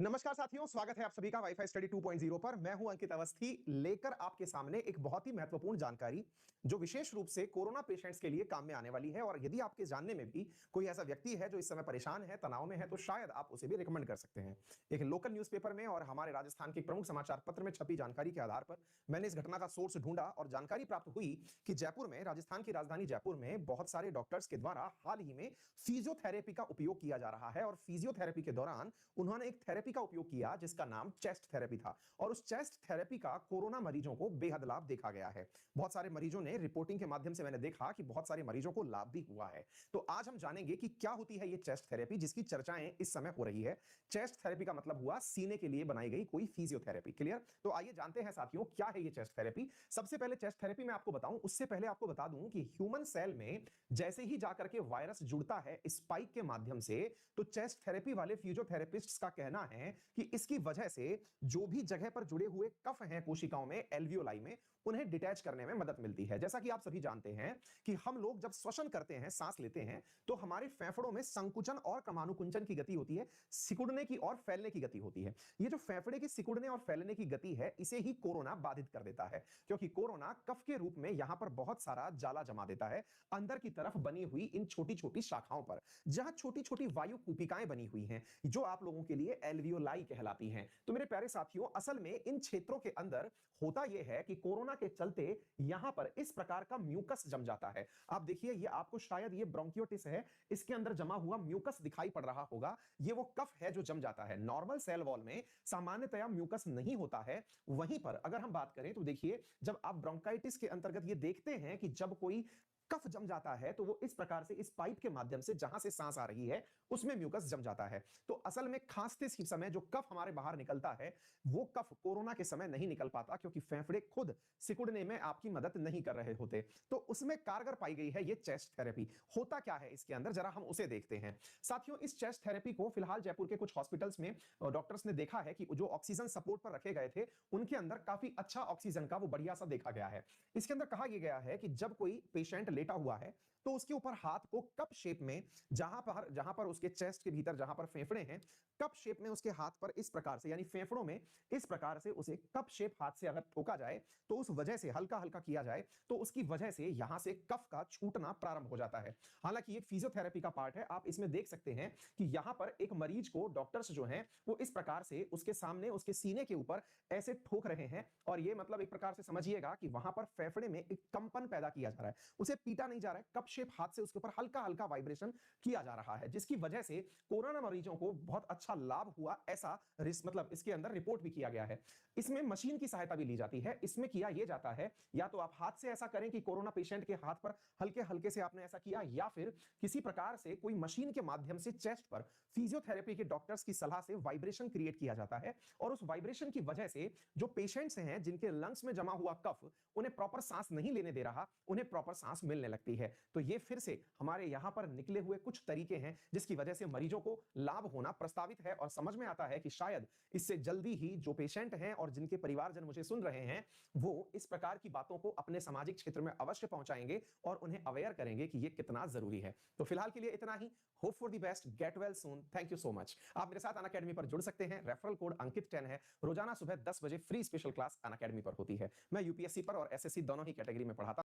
नमस्कार साथियों, स्वागत है आप सभी का वाईफाई स्टडी 2.0 पर। मैं हूं अंकित अवस्थी, लेकर आपके सामने एक बहुत ही महत्वपूर्ण जानकारी जो विशेष रूप से कोरोना पेशेंट्स के लिए काम में आने वाली है। और यदि आपके जानने में भी कोई ऐसा व्यक्ति है जो इस समय परेशान है, तनाव में है, तो शायद आप उसे भी रिकमेंड कर सकते हैं। एक लोकल न्यूज़पेपर में और हमारे राजस्थान के प्रमुख समाचार पत्र में छपी जानकारी के आधार पर मैंने इस घटना का सोर्स ढूंढा और जानकारी प्राप्त हुई कि जयपुर में, राजस्थान की राजधानी जयपुर में बहुत सारे डॉक्टर्स के द्वारा हाल ही में फिजियोथेरेपी का उपयोग किया जा रहा है। और फिजियोथेरेपी के दौरान उन्होंने एक थेरेपी का उपयोग किया जिसका नाम चेस्ट थेरेपी था। और उस चेस्ट थेरेपी का कोरोना मरीजों को बेहद लाभ देखा गया है। बहुत सारे मरीजों ने रिपोर्टिंग के माध्यम से मैंने देखा कि बहुत सारे मरीजों को लाभ भी हुआ है। तो आज हम जानेंगे कि क्या होती है ये चेस्ट थेरेपी जिसकी चर्चाएं इस समय हो रही है। चेस्ट थेरेपी का मतलब हुआ सीने के लिए बनाई गई कोई फिजियोथेरेपी। क्लियर? तो आइए जानते हैं साथियों, क्या है ये चेस्ट थेरेपी। सबसे पहले चेस्ट थेरेपी मैं आपको बताऊं उससे पहले आपको बता दूं कि ह्यूमन सेल में जैसे ही जाकर के वायरस जुड़ता है स्पाइक के माध्यम से, तो चेस्ट थेरेपी वाले फिजियोथेरेपिस्ट्स का कहना है कि इसकी वजह से जो भी जगह पर जुड़े हुए कफ हैं कोशिकाओं में, एल्वियोलाई में, उन्हें डिटैच करने में मदद मिलती है। जैसा कि आप सभी जानते हैं कि हम लोग जब श्वसन करते हैं, सांस लेते हैं, तो हमारे फेफड़ों में संकुचन और क्रमानुकुंचन की गति होती है, सिकुड़ने की और फैलने की गति होती है। ये जो फेफड़े की सिकुड़ने और फैलने की गति है, इसे ही कोरोना बाधित कर देता है, क्योंकि कोरोना कफ के रूप में यहां पर बहुत सारा जाला जमा देता है अंदर की तरफ बनी हुई इन छोटी छोटी शाखाओं पर, जहां छोटी छोटी वायु कूपिकाएं बनी हुई हैं, जो आप लोगों के लिए एल्वियोलाई कहलाती हैं। तो मेरे प्यारे साथियों, असल में इन क्षेत्रों के अंदर होता यह है कि कोरोना के चलते यहां पर इस प्रकार का म्यूकस जम जाता है। आप देखिए, ये आपको शायद ये ब्रोंकियोटिस है, इसके अंदर जमा हुआ म्यूकस दिखाई पड़ रहा होगा। ये वो कफ है जो जम जाता है। नॉर्मल सेल वॉल में सामान्यतया म्यूकस नहीं होता है। वहीं पर अगर हम बात करें तो देखिए, जब आप ब्रोंकाइटिस के अंतर्गत ये देखते हैं कि जब कोई कफ जम जाता है, तो वो इस प्रकार से इस पाइप के माध्यम से जहां से सांस आ रही है उसमें म्यूकस जम जाता है। तो असल में खांसते के समय जो कफ हमारे बाहर निकलता है, वो कफ कोरोना के समय नहीं निकल पाता, क्योंकि फेफड़े खुद सिकुड़ने में आपकी मदद नहीं कर रहे होते। तो उसमें कारगर पाई गई है ये चेस्ट थेरेपी। होता क्या है इसके अंदर, जरा हम उसे देखते हैं। साथियों, इस चेस्ट थेरेपी को फिलहाल जयपुर के कुछ हॉस्पिटल्स में डॉक्टर्स ने देखा है कि जो ऑक्सीजन सपोर्ट पर रखे गए थे, उनके अंदर काफी अच्छा ऑक्सीजन का वो बढ़िया सा देखा गया है। इसके अंदर कहा गया है कि जब कोई पेशेंट लेटा हुआ है, तो उसके ऊपर हाथ को कप शेप में, जहां पर उसके चेस्ट के भीतर जहां पर फेफड़े हैं, कप शेप में उसके हाथ पर इस प्रकार से, यानी फेफड़ों में इस प्रकार से उसे कप शेप हाथ से अगर ठोका जाए, तो उस वजह से हल्का हल्का किया जाए, तो उसकी वजह से यहां से कफ का छूटना प्रारंभ हो जाता है। हालांकि ये फिजियोथेरेपी का पार्ट है। आप इसमें देख सकते हैं कि यहां पर एक मरीज को डॉक्टर्स जो हैं वो इस प्रकार से उसके सामने, उसके सीने के ऊपर ऐसे ठोक रहे हैं। और ये मतलब एक प्रकार से समझिएगा कि वहां पर फेफड़े में एक कंपन पैदा किया जा रहा है। उसे पीटा नहीं जा रहा है, कप शेप हाथ से उसके ऊपर हल्का हल्का वाइब्रेशन किया जा रहा है, जिसकी वजह से कोरोना मरीजों को बहुत अच्छा लाभ हुआ, ऐसा मतलब इसके अंदर रिपोर्ट भी किया गया है। इसमें मशीन की सहायता भी ली जाती है। इसमें किया यह जाता है, या तो आप हाथ से ऐसा करें कि कोरोना पेशेंट के हाथ पर हल्के हल्के से आपने ऐसा किया, या फिर किसी प्रकार से कोई मशीन के माध्यम से चेस्ट पर फिजियोथेरेपी के डॉक्टर्स की सलाह से वाइब्रेशन क्रिएट किया जाता है। और उस वाइब्रेशन की वजह से जो पेशेंट्स हैं जिनके लंग्स में जमा हुआ कफ उन्हें प्रॉपर सांस नहीं लेने दे रहा, उन्हें प्रॉपर सांस मिलने लगती है। तो ये फिर से हमारे यहां पर निकले हुए कुछ तरीके हैं जिसकी वजह से मरीजों को लाभ होना प्रस्तावित है। और समझ में आता है कि शायद इससे जल्दी ही जो पेशेंट हैं और जिनके परिवारजन मुझे सुन रहे हैं, वो इस प्रकार की बातों को अपने सामाजिक क्षेत्र में अवश्य पहुंचाएंगे और उन्हें अवेयर करेंगे कि यह कितना जरूरी है। तो फिलहाल के लिए इतना ही। Hope for the best, get well soon, thank you so much. आप मेरे साथ अनअकैडमी पर जुड़ सकते हैं। रेफरल कोड अंकित 10 है। रोजाना सुबह 10 बजे फ्री स्पेशल क्लास अनअकैडमी पर होती है। मैं यूपीएससी पर और एसएससी दोनों ही कैटेगरी में पढ़ाता